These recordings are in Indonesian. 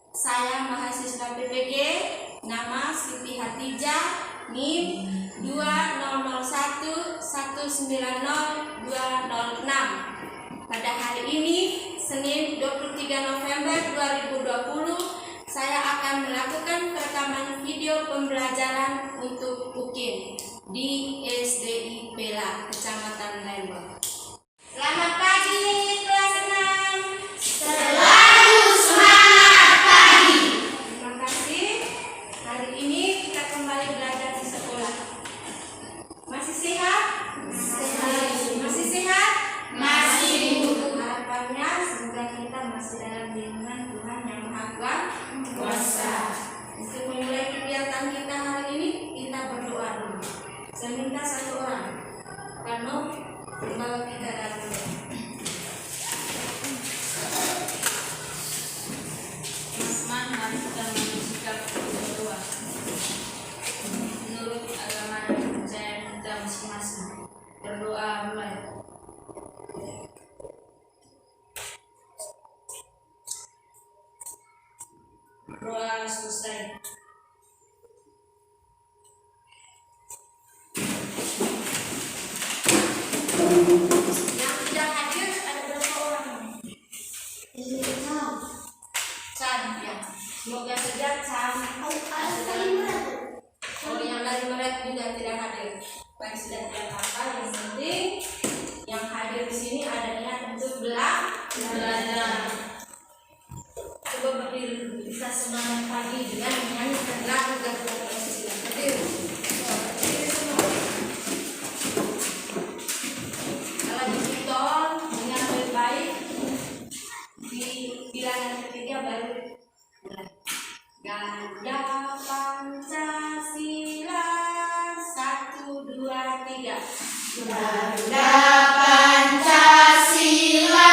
Saya mahasiswa PPG, nama Siti Hatijah, NIM 2001190206. Pada hari ini, Senin 23 November 2020, saya akan melakukan perekaman video pembelajaran untuk UKIN di SDI Pela, Kecamatan Lembang. Selamat pagi kelas 6. Selalu semangat pagi. Terima kasih. Hari ini kita kembali belajar di sekolah. Masih sehat? Masih sehat? Masih. Harapannya semoga kita masih dalam lindungan Tuhan yang Maha Kuasa. Untuk memulai kegiatan kita hari ini, kita berdoa dulu. Saya minta satu orang, Kano, membawa kita dalam doa. Teman-teman, mari kita bersikap berdoa menurut agama dan kepercayaan kita masing-masing. Berdoa mulai. Doa selesai. Yang tidak hadir ada berapa orang? Chan, ya. Semoga saja Chan yang dari Merak juga tidak hadir. Baik, sudah tidak apa-apa. Yang penting yang hadir di sini ada niat untuk belajar. Coba berdiri dulu. Kita semangat pagi dengan menyanyikan lagu Garuda Pancasila. Berdiri. Berdiri semua. Kalau dihitung dengan baik-baik, di bilangan ketiga baru mulai. Garuda Pancasila 1, 2, 3. Garuda Pancasila,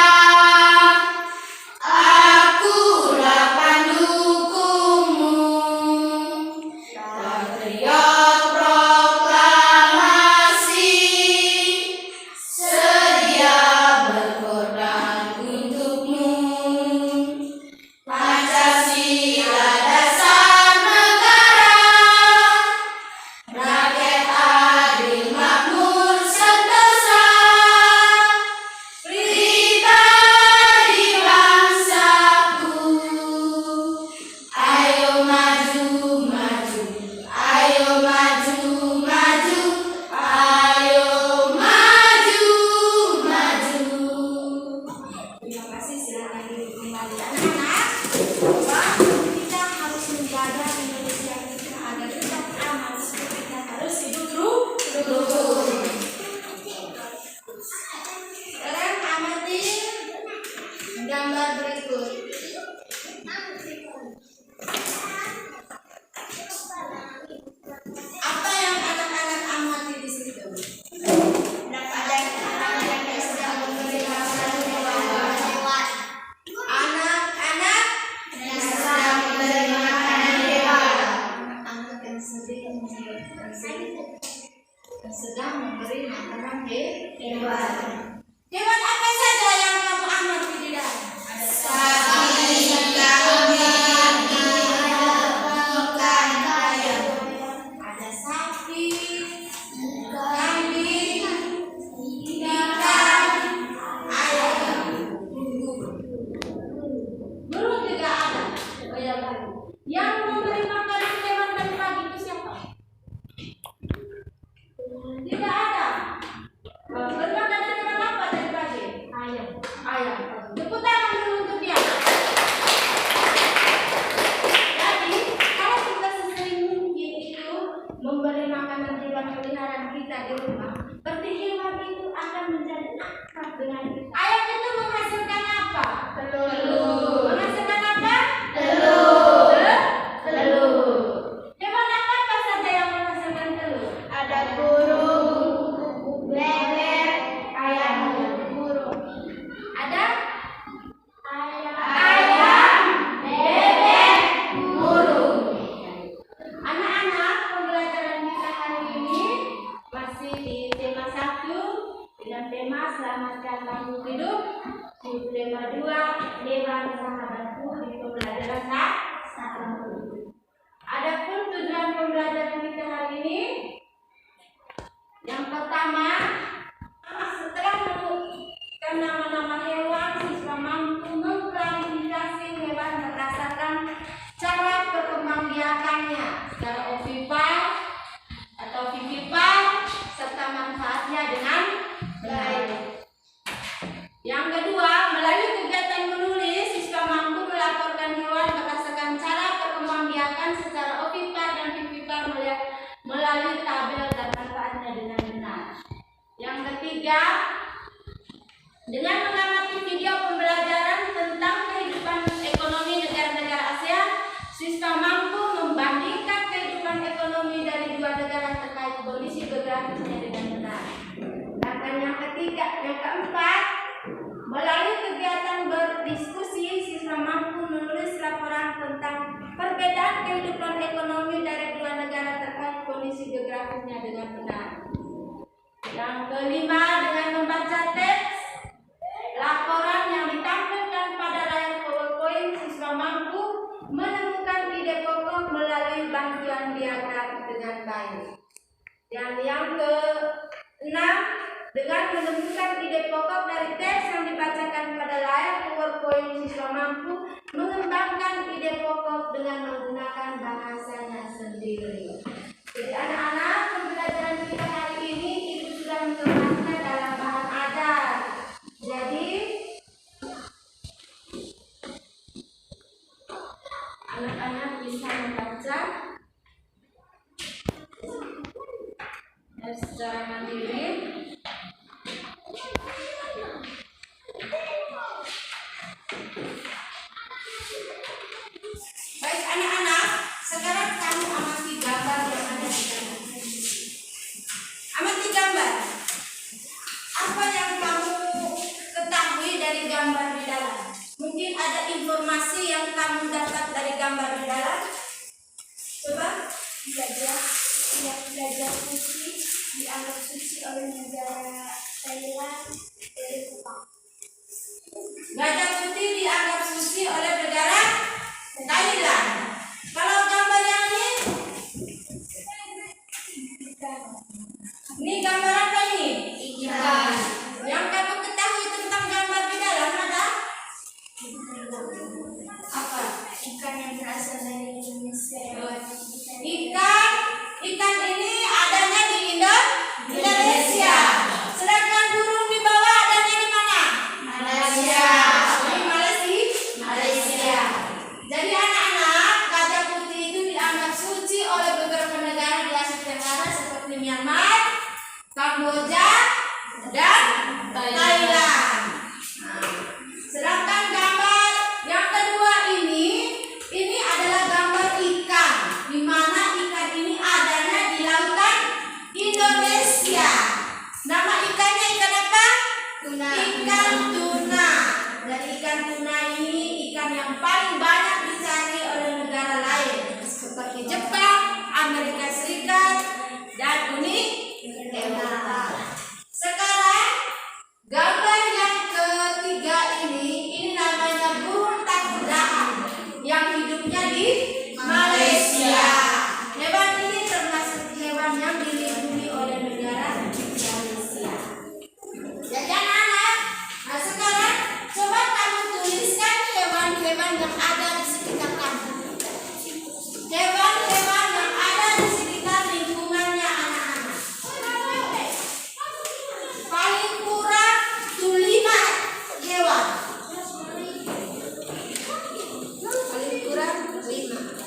akulah pendukungmu. Patriot proklamasi, sedia berkorban untukmu. Pancasila dasar negara, rakyat adil makmur sentosa, pribadi bangsaku. Ayo maju, maju, ayo maju, maju, ayo maju, maju. Terima kasih, silakan duduk kembali. Anak-anak, bahwa kita harus menjaga Indonesia kita agar tetap aman. Kita harus hidup rukun. Sekarang amati gambar berikut. Apa yang anak-anak amati di situ? Anak-anak Yang sedang menerima makanan hewan. yang sedang memberi makanan Hewan. hewan apa saja yang kamu amati di dalam? Sapi, kambing, ikan, ayam. Ada sapi, kambing, ikan, ayam, burung juga ada. Oh ya, baik. Yang memberi makanan hewan tadi pagi itu siapa? Tidak ada. Bermakan dari apa tadi pagi? Ayam. Ayam. Tepuk tangan dulu untuk dia. Jadi, kalau kita sesering mungkin itu memberi makanan hewan peliharaan kita di rumah, berarti hewan itu akan menjadi akrab dengan kita. Ayam itu menghasilkan apa? Telur. Menghasilkan apa? Telur. Telur. Hewan apa saja yang menghasilkan telur? Ada burung, bebek, ayam, burung. Ada Ayam, bebek, burung. anak-anak. Pembelajaran kita hari ini masih di tema 1 dengan tema selamatkan makhluk hidup, di tema 2 hewan sahabatku di pembelajaran ketiga, dengan mengamati video pembelajaran tentang kehidupan ekonomi negara-negara ASEAN, siswa mampu membandingkan kehidupan ekonomi dari dua negara terkait kondisi geografisnya dengan benar. Dan yang keempat, melalui kegiatan berdiskusi, siswa mampu menulis laporan tentang perbedaan kehidupan ekonomi dari dua negara terkait kondisi geografisnya dengan benar. Yang kelima, dengan membaca teks laporan yang ditampilkan pada layar PowerPoint, siswa mampu menemukan ide pokok melalui bantuan diagram dengan baik. Dan yang keenam, dengan menemukan ide pokok dari teks yang dibacakan pada layar PowerPoint, siswa mampu mengembangkan ide pokok dengan menggunakan bahasanya sendiri. Jadi anak-anak, pembelajaran kita hari ini Ibu sudah mengemasnya dalam bahan ajar. Jadi anak-anak bisa membaca secara mandiri. Baik anak-anak, sekarang kamu amati gambar yang ada di sana. Amati gambar. Apa yang kamu ketahui dari gambar di dalam? Mungkin ada informasi yang kamu dapat dari gambar di dalam. Coba Gajah putih dianggap suci oleh negara Thailand dari Jepang. gajah putih dianggap suci oleh negara Thailand. Kalau gambar yang ini gambar apa ini? Ikan. Yang kamu ketahui tentang gambar di dalam ada apa? Ikan yang berasal dari Indonesia. Ikan ini adanya di Indonesia. Sedangkan burung di bawah adanya di mana? Malaysia. Di Malaysia. Jadi anak-anak, gajah putih itu dianggap suci oleh beberapa negara di Asia Tenggara seperti Myanmar, Kamboja, dan Thailand. Sedangkan gambar yang kedua ini adalah gambar ikan, di mana ikan ini adanya di lautan Indonesia. Nama ikannya ikan apa? Tuna. Ikan tuna. Dan ikan tuna ini ikan yang paling banyak dicari oleh negara lain seperti Jepang, Amerika Serikat, dan Uni Eropa. Sekarang gambar yang ketiga ini namanya burung takudaan yang hidupnya di Malaysia. Hewan ini termasuk hewan yang dilindungi oleh negara Malaysia. Jadi anak-anak, nah sekarang coba kamu tuliskan hewan-hewan yang ada di sekitar kamu. Hewan-hewan yang ada di sekitar lingkungannya anak-anak. Paling kurang 5 hewan. Paling kurang 5.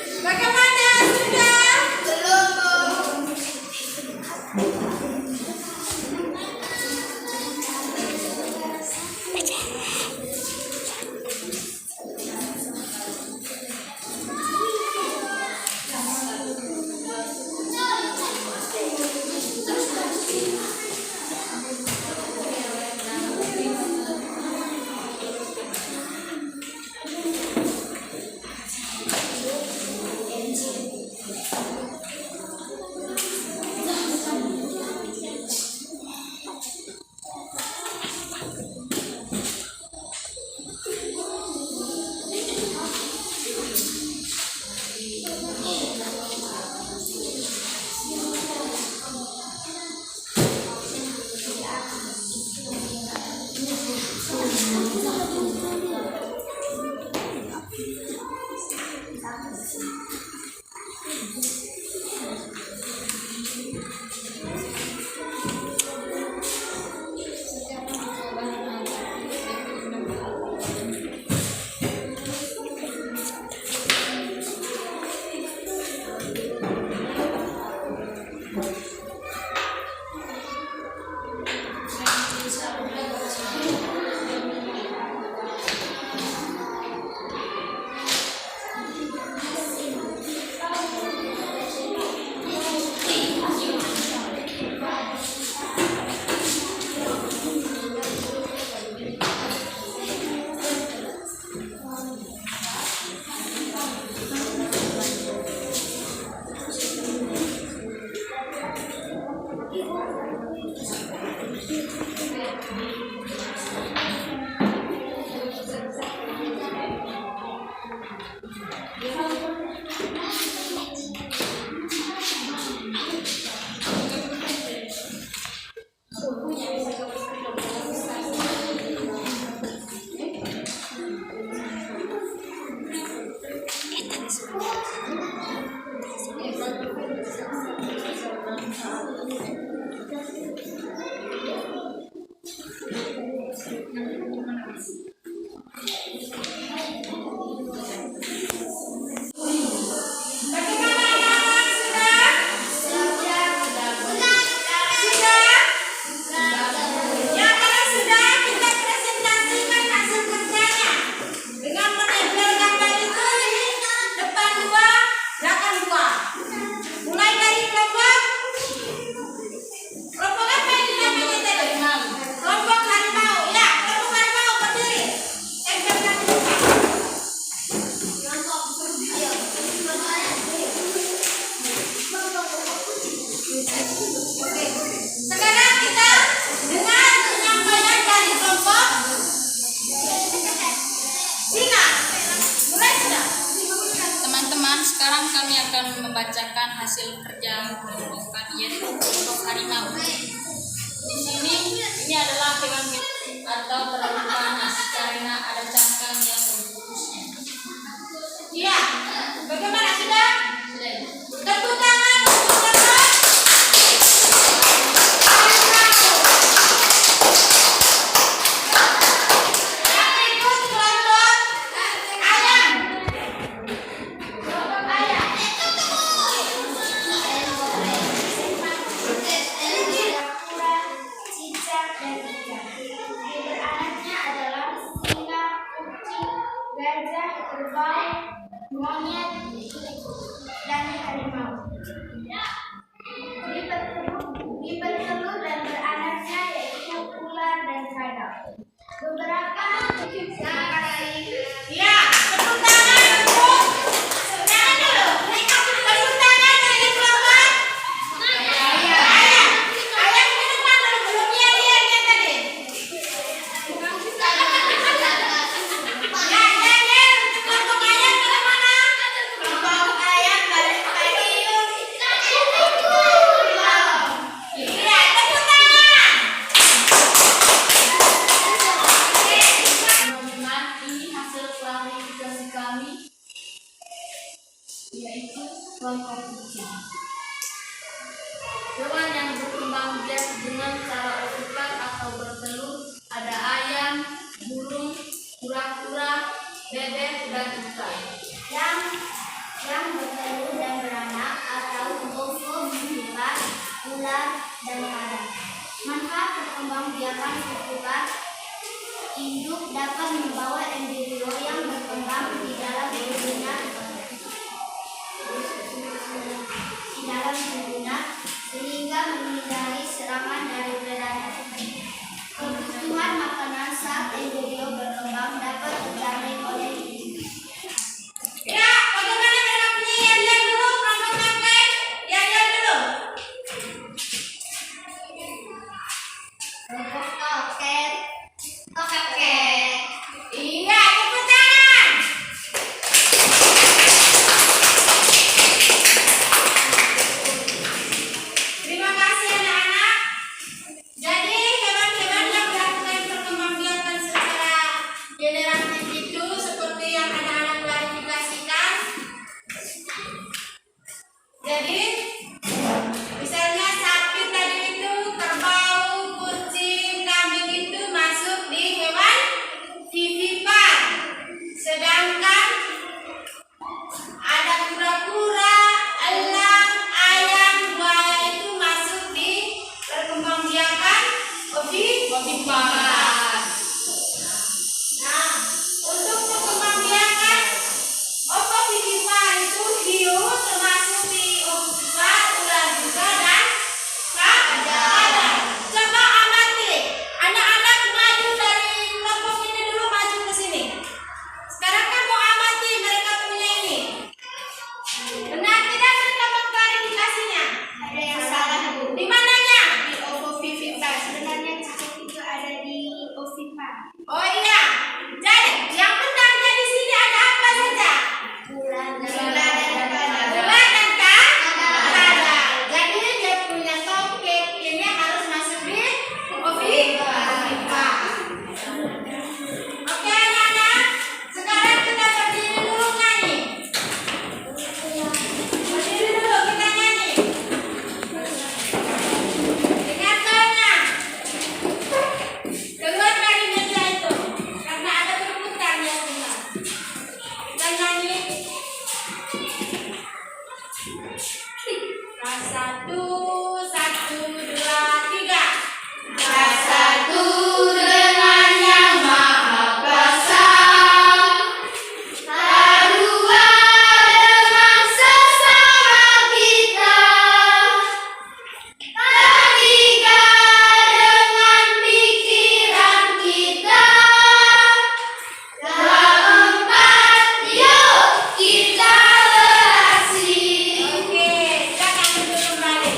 Bagaimana sudah? Sekarang kami akan membacakan hasil kerja kelompok yaitu kelompok harimau. Di sini ini adalah hewan atau terlalu panas karena ada cangkang yang berputusnya. Iya. Bagaimana sudah? Sudah. Tepuk tangan untuk kelompok harimau. Yang berikut kelompok ayam. Kelompok ayam. Cicak dan ikan. Beranaknya adalah membiarkan putra induk dapat membawa embrio yang berkembang di dalam tubuhnya sehingga menghindari serangan dari predator. Kebutuhan makanan saat embrio berkembang dapat terjamin oleh induk. Ya, bagaimana berlakunya yang dulu? Kelompok pakai yang dulu. Kelompok toket. Iya, tepuk tangan. Terima kasih anak-anak. Jadi hewan-hewan yang melakukan perkembangbiakan secara generatif itu seperti yang anak-anak klarifikasikan. Jadi misalnya sapi tadi itu, kerbau, kucing, kambing itu masuk di hewan vivipar. Sedangkan ada kura-kura, elang, ayam, buaya itu masuk di perkembangbiakan ovipar. Nah, untuk perkembangbiakan ovipar itu hiu termasuk di ovipar, ular juga dan kadal. Coba amati, anak-anak maju dari kelompok ini dulu, maju ke sini. Sekarang kamu amati mereka punya ini. Benar tidak mereka mengklarifikasinya? Ada yang salah, Bu. Di mananya? Di ovipar. Sebenarnya cicak itu ada di ovipar. Oh iya. Jadi yang benarnya di sini ada apa saja? Ular dan Ular dan kadal. Jadi dia punya toket ini harus masuk di ovipar. Oke anak-anak, sekarang kita berdiri dulu nyanyi. Berdiri dulu kita nyanyi. Dengarkannya. Keluar dari meja itu, karena ada perebutan yang benar. Kita nyanyi. Satu, dua, tiga. Satu dengan yang maha kuasa, kedua dengan sesama kita, ketiga dengan pikiran kita, keempat yuk kita beraksi. Oke, silakan duduk kembali.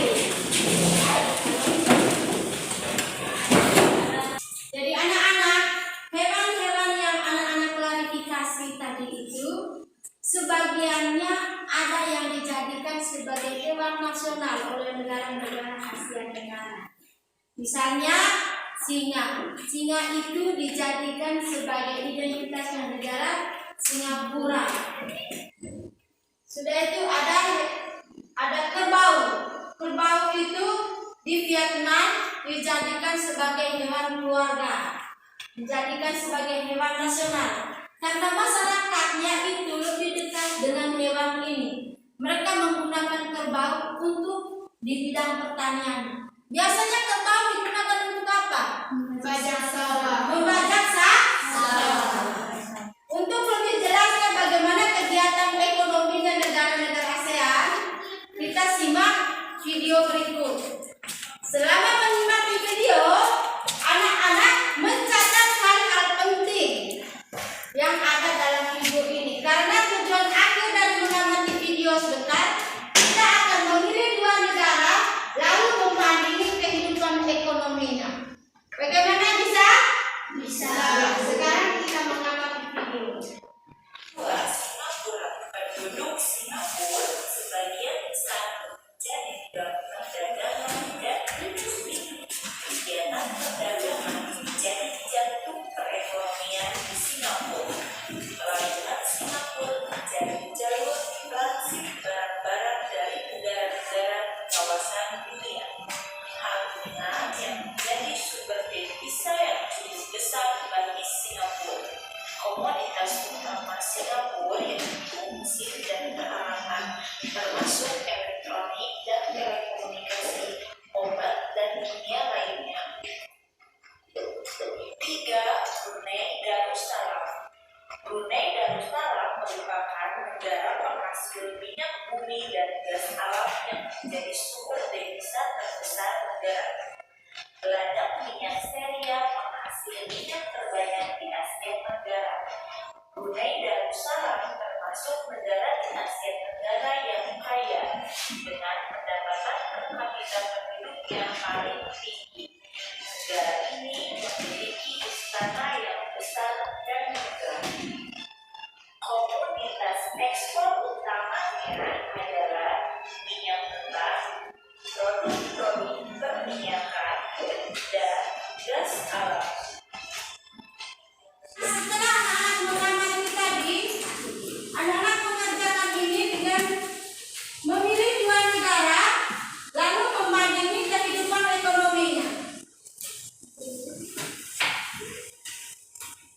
Jadi anak-anak, hewan-hewan yang anak-anak klarifikasi tadi itu sebagiannya ada yang dijadikan sebagai hewan nasional oleh negara-negara Asia Tenggara. Misalnya singa. Singa itu dijadikan sebagai identitas negara Singapura. Sudah itu ada kerbau. Kerbau itu di Vietnam dijadikan sebagai hewan keluarga, dijadikan sebagai hewan nasional. Karena masyarakatnya itu lebih dekat dengan hewan ini. Mereka menggunakan kerbau untuk di bidang pertanian. Biasanya kerbau digunakan untuk apa? Membajak sawah. Membajak sawah. Untuk lebih jelasnya bagaimana kegiatan ekonominya negara-negara ASEAN, kita simak video berikut. Selama menyimak video, anak-anak mencatat hal-hal penting yang ada dalam video ini. Karena tujuan akhir dari mengamati video sebentar, kita akan memilih dua negara lalu membandingkan kehidupan ekonomi Brunei Darussalam merupakan negara penghasil minyak bumi dan gas alam yang menjadi sumber devisa terbesar negara. Ladang minyak Seria penghasil minyak terbanyak di Asia Tenggara. Brunei Darussalam termasuk negara di Asia Tenggara yang kaya dengan pendapatan per kapita penduduk yang paling tinggi. Negara ini memiliki istana yang besar dan megah. Komoditas ekspor utamanya adalah minyak mentah, produk-produk perminyakan, dan gas alam. Setelah anak mengamati tadi, anak-anak mengerjakan ini dengan memilih dua negara, lalu membandingi kehidupan ekonominya.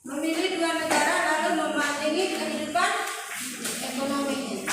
Memilih dua negara, lalu membandingi kehidupan ekonominya.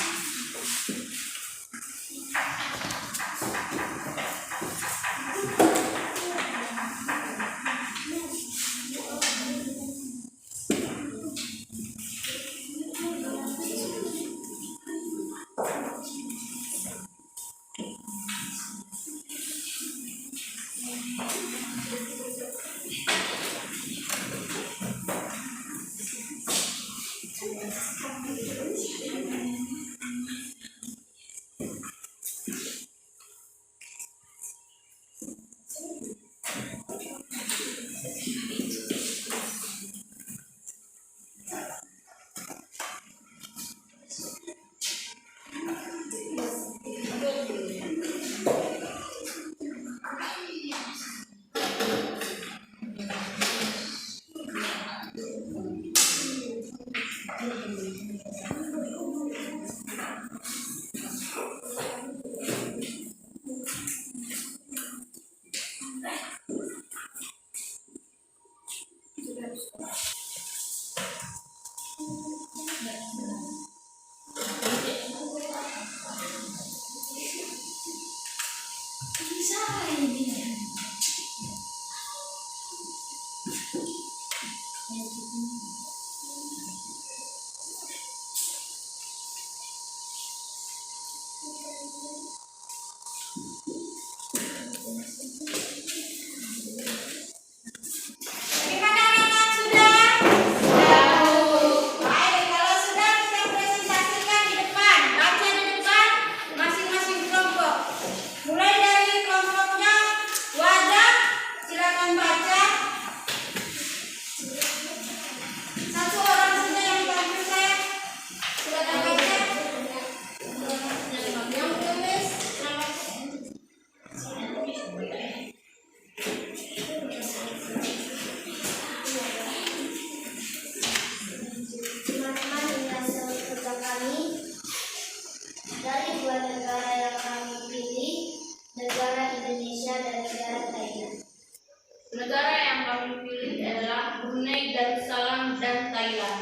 Bagaimana anak-anak sudah? Baik, kalau sudah kita presentasikan di depan, baca di depan masing-masing kelompok. Mulai dari kelompoknya wajah, silakan baca. Satu orang saja yang bantu saya, silakan baca. Yang tulis nama. Teman-teman, ini hasil kerja kami dari dua negara yang kami pilih, negara Indonesia dan negara Thailand. Negara yang kami pilih adalah Brunei Darussalam dan Thailand.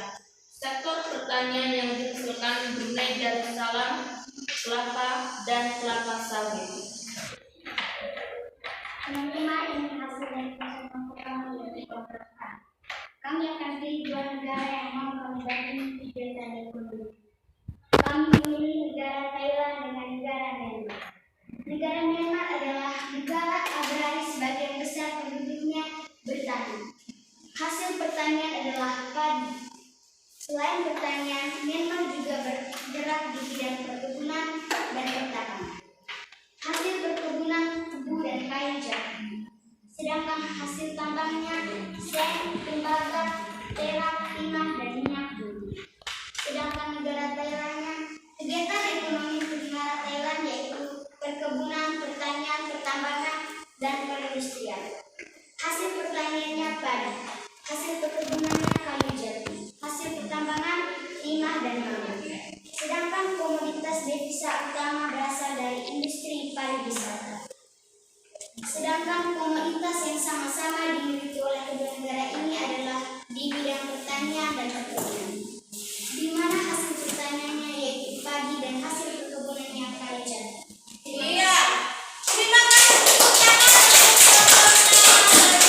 Sektor pertanian yang dihasilkan Brunei Darussalam kelapa dan kelapa sawit. Teman-teman, ini hasil dari kelompok kami dari kelompok A. Kami akan pilih dua negara yang mau kami banding video tanda kutip. Kami memilih negara Thailand dengan negara Myanmar. Negara Myanmar adalah negara agraris, sebagian besar penduduknya bertani. Hasil pertanian adalah padi. Selain pertanian, Myanmar juga bergerak di bidang perkebunan dan pertanian. Hasil perkebunan tebu dan kayu jati. Sedangkan hasil tambangnya seng, tembaga, perak, timah, dan minyak bumi. Sedangkan negara Thailandnya, kegiatan ekonomi negara Thailand yaitu perkebunan, pertanian, pertambangan, dan perindustrian. Hasil pertaniannya padi, hasil perkebunannya kayu jati, hasil pertambangan timah dan minyak. Sedangkan komoditas devisa utama berasal dari industri pariwisata. Sedangkan komoditas yang sama-sama dimiliki oleh kedua negara ini adalah di bidang pertanian dan perkebunan, di mana hasil pertaniannya yaitu padi dan hasil perkebunannya kayu jati. Iya. Terima kasih tepuk tangan untuk kelompoknya.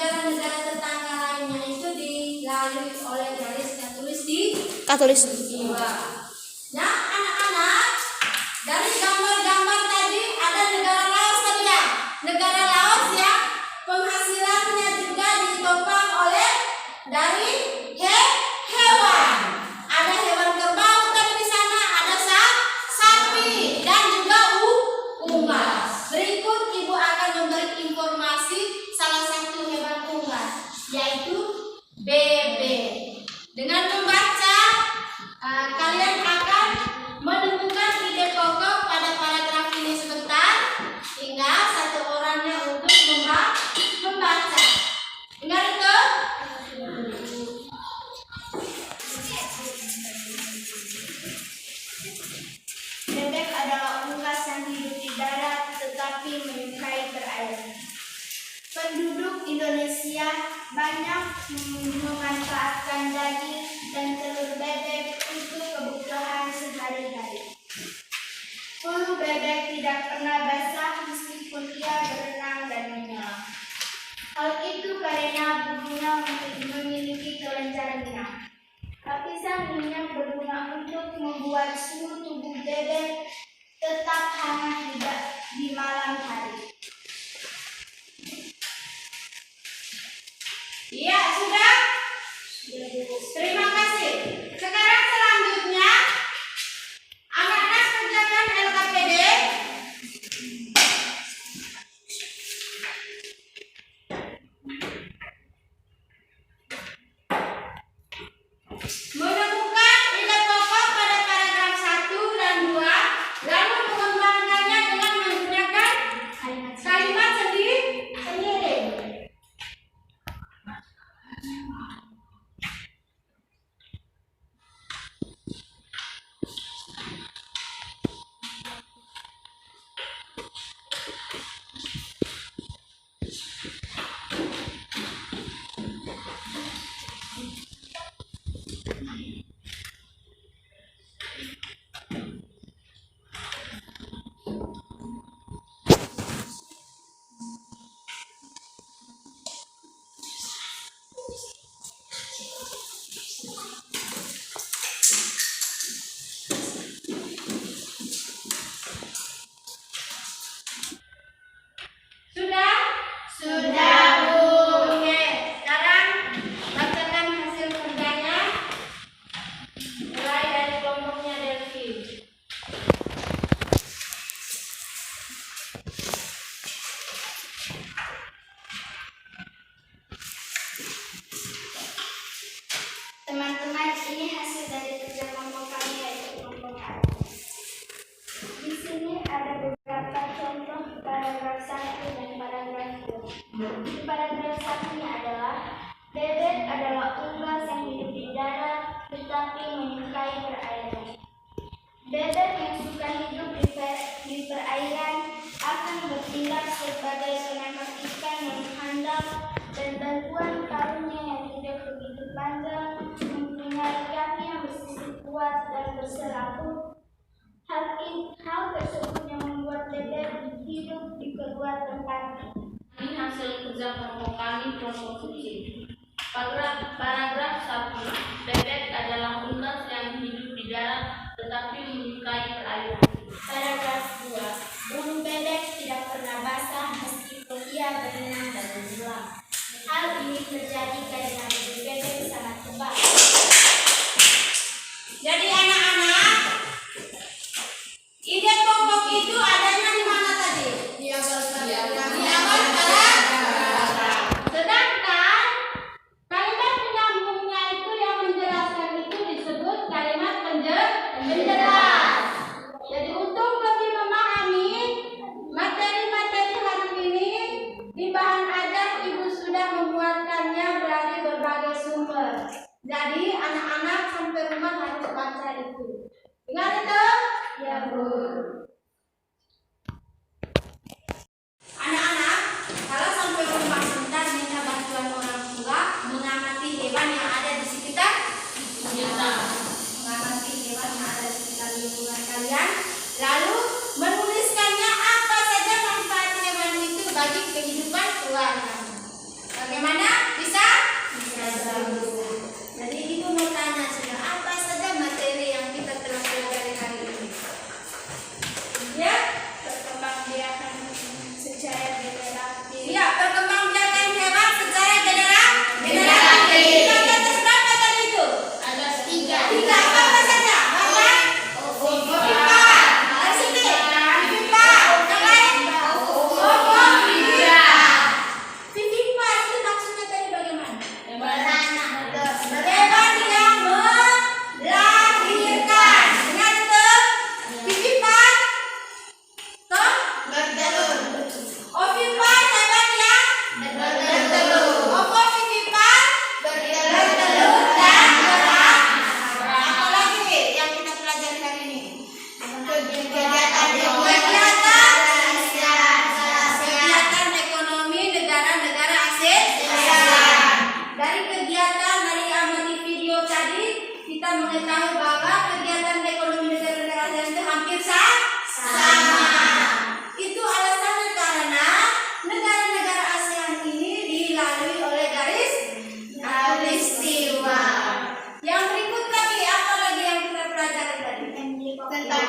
negara-negara tetangga lainnya itu dilalui oleh garis yang tulis di Katulis. jiwa. Nah, anak-anak, dari gambar-gambar tadi ada negara Laos tadi ya. Negara Laos yang penghasilannya juga ditopang oleh dari hewan. Ada hewan kerbau tadi di sana, ada sapi dan juga unggas. Berikut ibu akan memberi informasi salah satu hewan unggas, yaitu bebek. Dengan membaca, kalian akan menemukan ide pokok pada paragraf ini sebentar. Tinggal satu orangnya untuk membaca. Dengar itu? Bebek adalah unggas yang hidup di darat tetapi menyukai perairan. Penduduk Indonesia banyak memanfaatkan daging dan telur bebek untuk kebutuhan sehari-hari. Bulu bebek tidak pernah basah meskipun ia berenang dan menyelam. Hal itu karena bulunya memiliki kelenjar minyak. Lapisan minyak berguna untuk membuat suhu tubuh bebek tetap hangat di malam hari. Iya, sudah? Terima kasih. Sekarang selanjutnya, anak-anak kerjakan LKPD. Menemukan ide pokok pada paragraf 1 dan 2, lalu mengembangkannya dengan menggunakan kalimat sendiri. Sudah? Sudah, Bu. Oke, sekarang bacakan hasil kerjanya. Mulai dari kelompoknya Delvi. Teman-teman, ini hasil dari kerja kelompok kami, yaitu kelompok A. Di sini ada beberapa contoh paragraf 1 dan paragraf 2. Di paragraf 1-nya adalah bebek adalah unggas yang hidup di darat tetapi menyukai perairan. Bebek yang suka hidup di perairan akan bertindak sebagai penangkap ikan yang handal dan bantuan karunya yang tidak begitu panjang mempunyai kaki yang bersisi kuat dan berserabut. Hal tersebut yang membuat bebek hidup di kedua tempat. Ini hasil kerja kelompok kami, kelompok kecil. Paragraf 1. Bebek adalah unggas yang hidup di darat tetapi menyukai perairan. Paragraf 2. Bulu bebek tidak pernah basah meskipun ia berenang dan menyelam. Hal ini terjadi karena bulu bebek sangat tebal. Jadi anak-anak, ide pokok itu adanya di mana tadi? Di awal paragraf. Sedangkan kalimat penyambungnya itu yang menjelaskan itu disebut kalimat penjelas. Jadi untuk lebih memahami materi-materi hari ini, di bahan ajar ibu sudah membuatkannya dari berbagai sumber. Jadi anak-anak sampai rumah harus baca itu. Ingat itu? Ya, Bu. Anak-anak, kalau sampai rumah sebentar minta bantuan orang tua mengamati hewan yang ada di sekitar kita. Mengamati hewan yang ada di sekitar lingkungan kalian, lalu menuliskannya apa saja manfaat hewan itu bagi kehidupan keluarga. Bagaimana? dari kegiatan dari amati video tadi kita mengetahui bahwa kegiatan ekonomi negara-negara ASEAN itu hampir sama. Itu alasannya karena negara-negara ASEAN ini dilalui oleh garis khatulistiwa. Yang berikut lagi apa lagi yang kita pelajari tadi? Tentang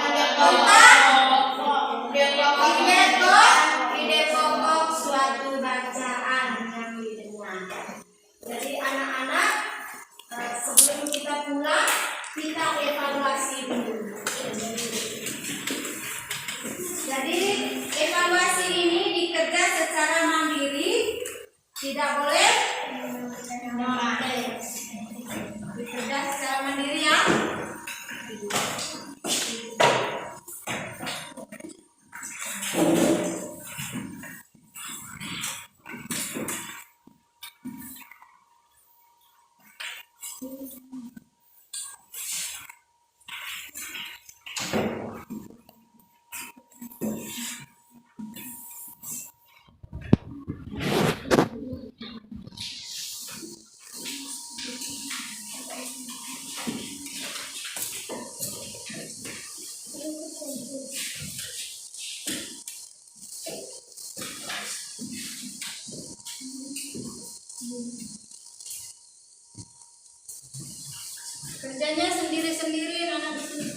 ide pokok suatu bacaan yang didengar. Jadi anak-anak sebelum kita pulang kita evaluasi dulu. Jadi evaluasi ini dikerja secara mandiri, tidak boleh dikerja secara mandiri ya. Kerjanya sendiri-sendiri, anak sendiri.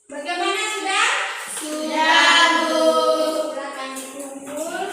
Bagaimana sudah? Sudah, Bu. Silakan dikumpul.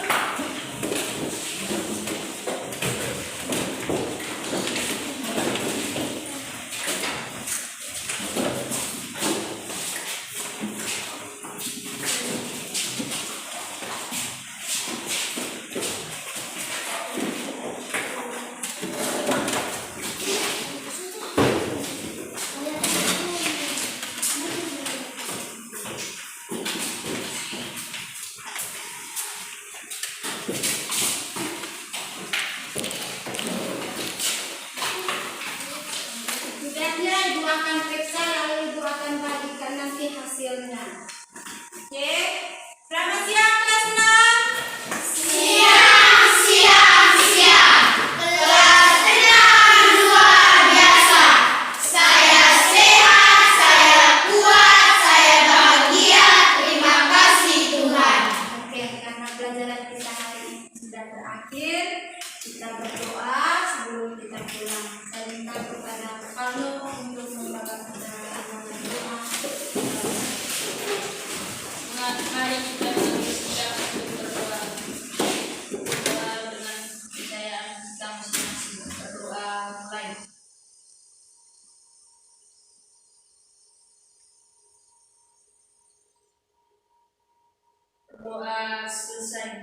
Studentnya Ibu akan periksa lalu Ibu akan bagikan nanti hasilnya. Oke. Selamat siang kelas 6. Oke, karena pelajaran kita hari ini sudah berakhir, kita berdoa sebelum kita pulang. Saya minta kepada Aldo untuk membacakan doa. Mari kita bersiap untuk berdoa. Berdoa dengan kepercayaan kita masing-masing. Berdoa mulai. Berdoa selesai.